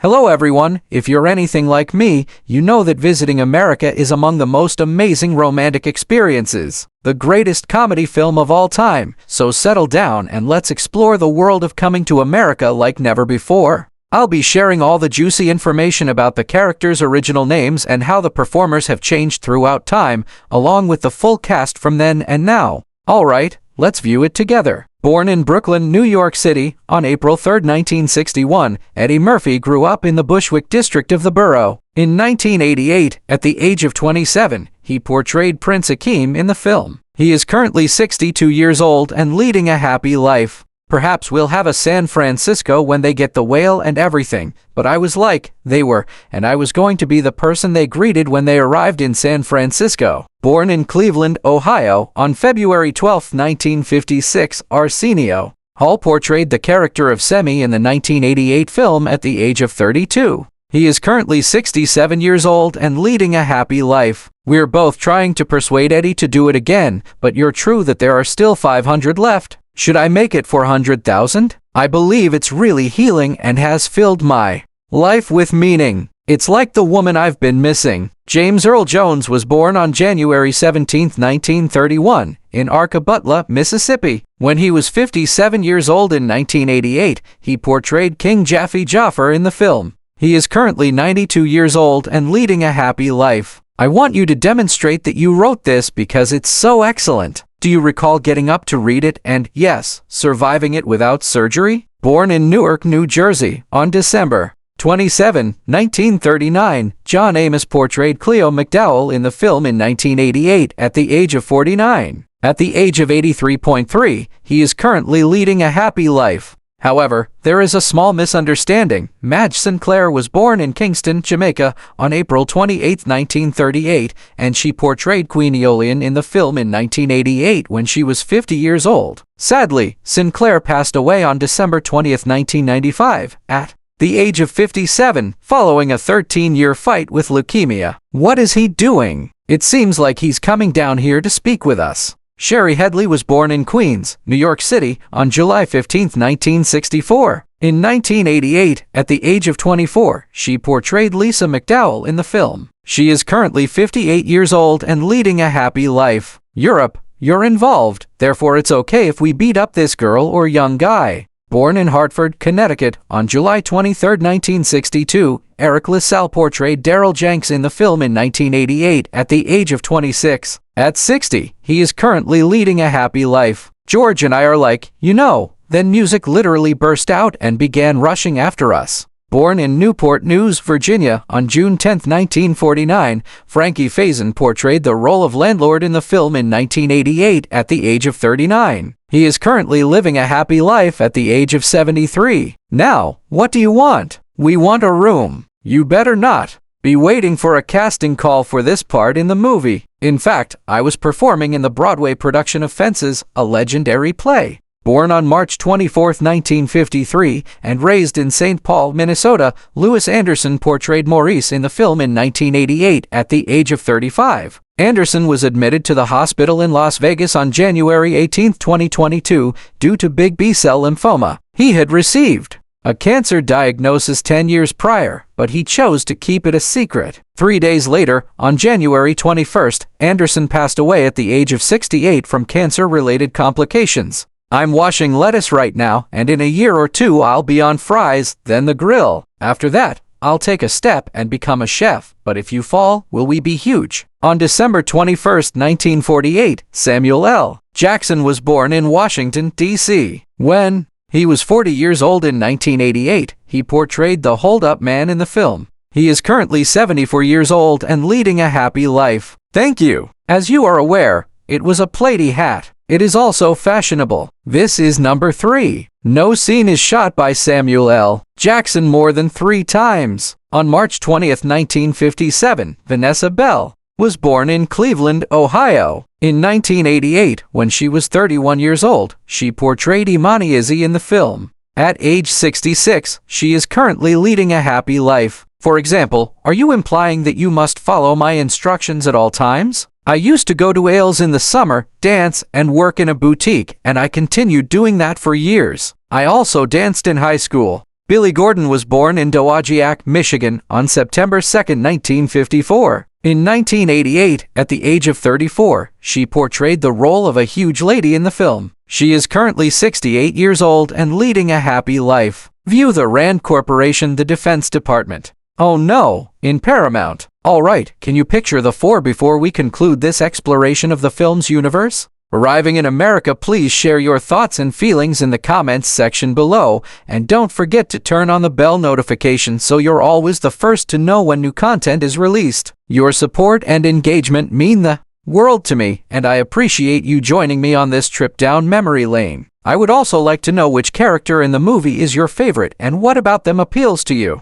Hello everyone, if you're anything like me, you know that visiting America is among the most amazing romantic experiences. The greatest comedy film of all time, so settle down and let's explore the world of coming to America like never before. I'll be sharing all the juicy information about the characters' original names and how the performers have changed throughout time, along with the full cast from then and now. Alright, let's view it together. Born in Brooklyn, New York City, on April 3, 1961, Eddie Murphy grew up in the Bushwick district of the borough. In 1988, at the age of 27, he portrayed Prince Akeem in the film. He is currently 62 years old and leading a happy life. Perhaps we'll have a San Francisco when they get the whale and everything, but I was like, they were, and I was going to be the person they greeted when they arrived in San Francisco. Born in Cleveland, Ohio, on February 12, 1956, Arsenio Hall portrayed the character of Semi in the 1988 film at the age of 32. He is currently 67 years old and leading a happy life. We're both trying to persuade Eddie to do it again, but you're true that there are still 500 left. Should I make it 400,000? I believe it's really healing and has filled my life with meaning. It's like the woman I've been missing. James Earl Jones was born on January 17, 1931, in Arkabutla, Mississippi. When he was 57 years old in 1988, he portrayed King Jaffe Joffer in the film. He is currently 92 years old and leading a happy life. I want you to demonstrate that you wrote this because it's so excellent. Do you recall getting up to read it and, yes, surviving it without surgery? Born in Newark, New Jersey, on December 27, 1939, John Amos portrayed Cleo McDowell in the film in 1988 at the age of 49. At the age of 83.3, he is currently leading a happy life. However, there is a small misunderstanding. Madge Sinclair was born in Kingston, Jamaica, on April 28, 1938, and she portrayed Queen Eolian in the film in 1988 when she was 50 years old. Sadly, Sinclair passed away on December 20, 1995, at the age of 57, following a 13-year fight with leukemia. What is he doing? It seems like he's coming down here to speak with us. Sherry Headley was born in Queens, New York City, on July 15, 1964. In 1988, at the age of 24, she portrayed Lisa McDowell in the film. She is currently 58 years old and leading a happy life. Europe, you're involved, therefore it's okay if we beat up this girl or young guy. Born in Hartford, Connecticut, on July 23, 1962, Eric LaSalle portrayed Daryl Jenks in the film in 1988 at the age of 26. At 60, he is currently leading a happy life. George and I are like, you know, then music literally burst out and began rushing after us. Born in Newport News, Virginia, on June 10, 1949, Frankie Faison portrayed the role of landlord in the film in 1988 at the age of 39. He is currently living a happy life at the age of 73. Now, what do you want? We want a room. You better not be waiting for a casting call for this part in the movie. In fact, I was performing in the Broadway production of Fences, a legendary play. Born on March 24, 1953, and raised in St. Paul, Minnesota, Louis Anderson portrayed Maurice in the film in 1988 at the age of 35. Anderson was admitted to the hospital in Las Vegas on January 18, 2022, due to big B-cell lymphoma. He had received a cancer diagnosis 10 years prior, but he chose to keep it a secret. 3 days later, on January 21st, Anderson passed away at the age of 68 from cancer-related complications. I'm washing lettuce right now, and in a year or two I'll be on fries, then the grill. After that, I'll take a step and become a chef, but if you fall, will we be huge? On December 21, 1948, Samuel L. Jackson was born in Washington, D.C. When he was 40 years old in 1988, he portrayed the hold-up man in the film. He is currently 74 years old and leading a happy life. Thank you. As you are aware, it was a platy hat. It is also fashionable. This is number 3. No scene is shot by Samuel L. Jackson more than 3 times. On March 20, 1957, Vanessa Bell was born in Cleveland, Ohio. In 1988, when she was 31 years old, she portrayed Imani Izzy in the film. At age 66, she is currently leading a happy life. For example, are you implying that you must follow my instructions at all times? I used to go to ales in the summer, dance, and work in a boutique, and I continued doing that for years. I also danced in high school. Billy Gordon was born in Dowagiac, Michigan on September 2, 1954. In 1988, at the age of 34, she portrayed the role of a huge lady in the film. She is currently 68 years old and leading a happy life. View the Rand Corporation, the Defense Department. Oh no, in Paramount. Alright, can you picture the four before we conclude this exploration of the film's universe? Arriving in America, please share your thoughts and feelings in the comments section below, and don't forget to turn on the bell notification so you're always the first to know when new content is released. Your support and engagement mean the world to me, and I appreciate you joining me on this trip down memory lane. I would also like to know which character in the movie is your favorite and what about them appeals to you.